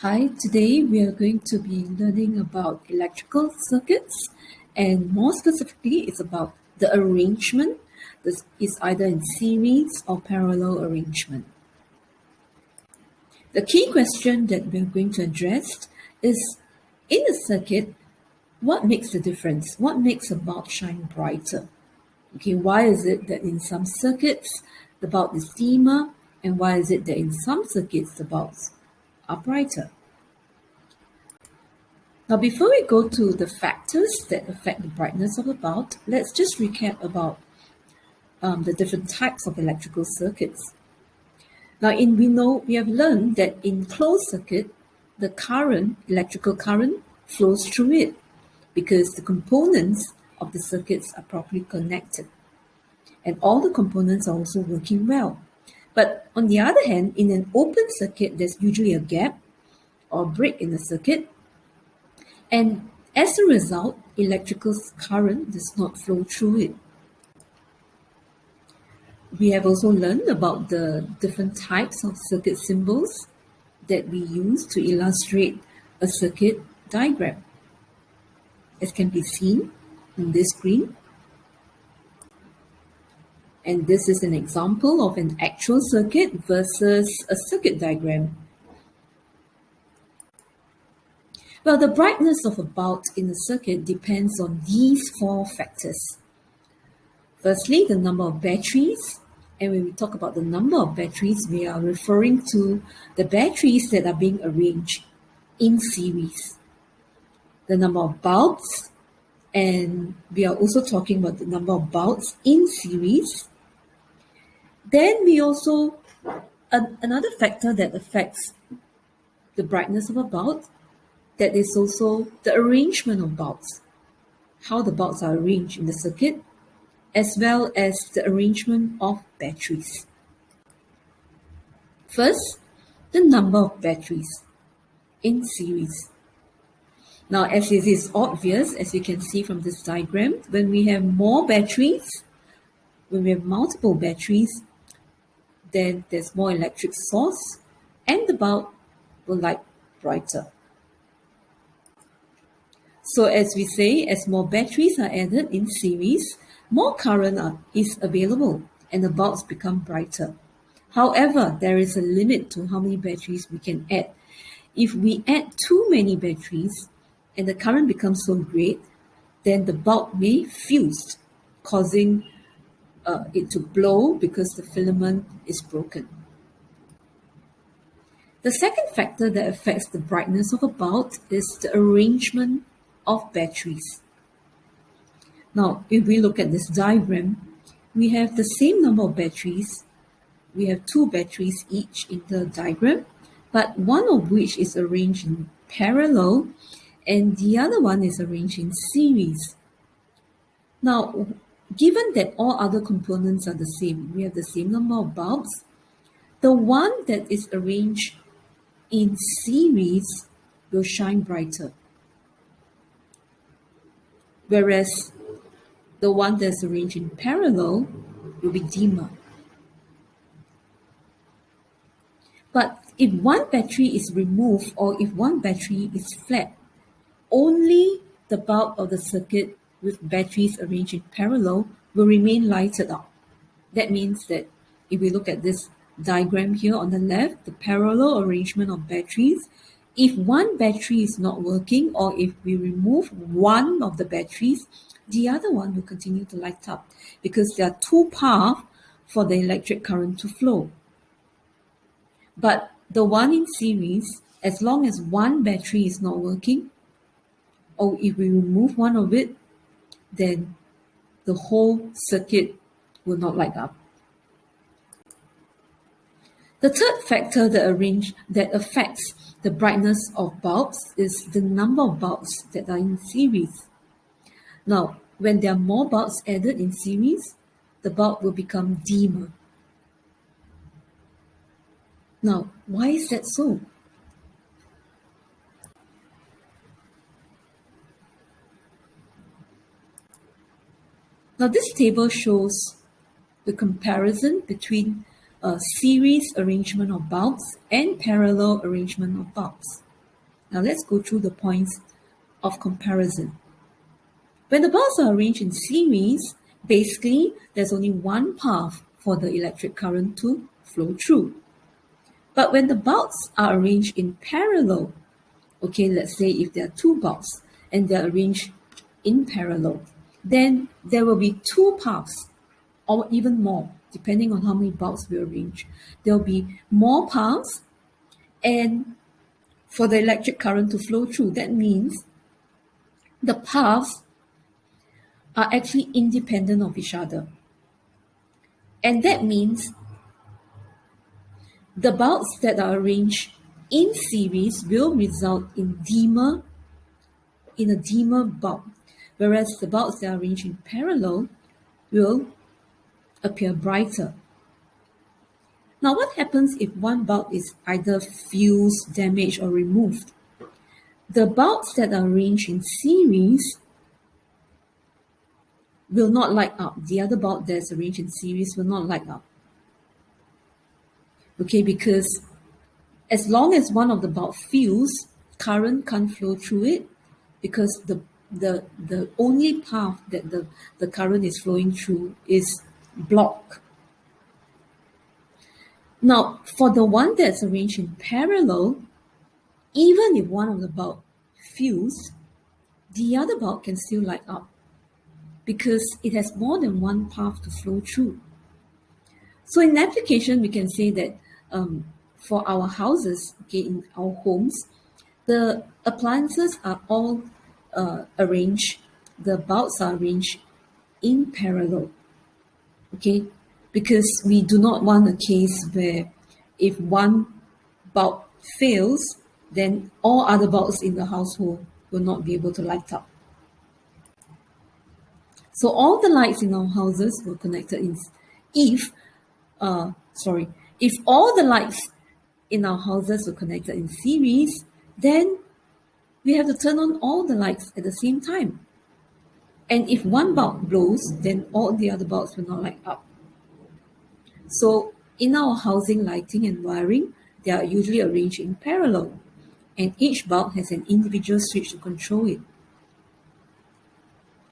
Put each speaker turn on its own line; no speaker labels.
Hi, today we are going to be learning about electrical circuits, and more specifically, it's about the arrangement. This is either in series or parallel arrangement. The key question that we're going to address is, in a circuit, what makes the difference? What makes a bulb shine brighter? Okay, why is it that in some circuits the bulb is dimmer, and why is it that in some circuits the bulbs are brighter? Now, before we go to the factors that affect the brightness of a bulb, let's just recap about the different types of electrical circuits. Now, we have learned that in closed circuit, the electrical current, flows through it because the components of the circuits are properly connected, and all the components are also working well. But on the other hand, in an open circuit, there's usually a gap or break in the circuit, and as a result, electrical current does not flow through it. We have also learned about the different types of circuit symbols that we use to illustrate a circuit diagram, as can be seen on this screen. And this is an example of an actual circuit versus a circuit diagram. Well, the brightness of a bulb in a circuit depends on these four factors. Firstly, the number of batteries. And when we talk about the number of batteries, we are referring to the batteries that are being arranged in series. The number of bulbs, and we are also talking about the number of bulbs in series. Then we also, another factor that affects the brightness of a bulb, that is also the arrangement of bulbs, how the bulbs are arranged in the circuit, as well as the arrangement of batteries. First, the number of batteries in series. Now, as it is obvious, as you can see from this diagram, when we have more batteries, when we have multiple batteries, then there's more electric source and the bulb will light brighter. So as we say, as more batteries are added in series, more current is available and the bulbs become brighter. However, there is a limit to how many batteries we can add. If we add too many batteries and the current becomes so great, then the bulb may fuse, causing it to blow because the filament is broken. The second factor that affects the brightness of a bulb is the arrangement of batteries. Now, if we look at this diagram, we have the same number of batteries. We have two batteries each in the diagram, but one of which is arranged in parallel and the other one is arranged in series. Now, given that all other components are the same, we have the same number of bulbs, the one that is arranged in series will shine brighter, whereas the one that's arranged in parallel will be dimmer. But if one battery is removed or if one battery is flat, only the bulb of the circuit with batteries arranged in parallel will remain lighted up. That means that if we look at this diagram here on the left, the parallel arrangement of batteries, if one battery is not working or if we remove one of the batteries, the other one will continue to light up because there are two paths for the electric current to flow. But the one in series, as long as one battery is not working, or if we remove one of it, then the whole circuit will not light up. The third factor that affects the brightness of bulbs is the number of bulbs that are in series. Now, when there are more bulbs added in series, the bulb will become dimmer. Now, why is that so? Now, this table shows the comparison between a series arrangement of bulbs and parallel arrangement of bulbs. Now let's go through the points of comparison. When the bulbs are arranged in series, basically there's only one path for the electric current to flow through. But when the bulbs are arranged in parallel, okay, let's say if there are two bulbs and they're arranged in parallel, then there will be two paths or even more, depending on how many bulbs we arrange. There will be more paths, and for the electric current to flow through, that means the paths are actually independent of each other. And that means the bulbs that are arranged in series will result in a dimmer bulb, whereas the bulbs that are arranged in parallel will appear brighter. Now, what happens if one bulb is either fused, damaged, or removed? The bulbs that are arranged in series will not light up. The other bulb that's arranged in series will not light up. Okay, because as long as one of the bulb fused, current can't flow through it, because the only path that the current is flowing through is blocked. Now, for the one that's arranged in parallel, even if one of the bulb fused, the other bulb can still light up because it has more than one path to flow through. So in application, we can say that for our houses, okay, in our homes, the appliances are all arranged, the bulbs are arranged in parallel, okay, because we do not want a case where if one bulb fails, then all other bulbs in the household will not be able to light up. So all the lights in our houses were connected if all the lights in our houses were connected in series, then we have to turn on all the lights at the same time. And if one bulb blows, then all the other bulbs will not light up. So in our housing lighting and wiring, they are usually arranged in parallel, and each bulb has an individual switch to control it.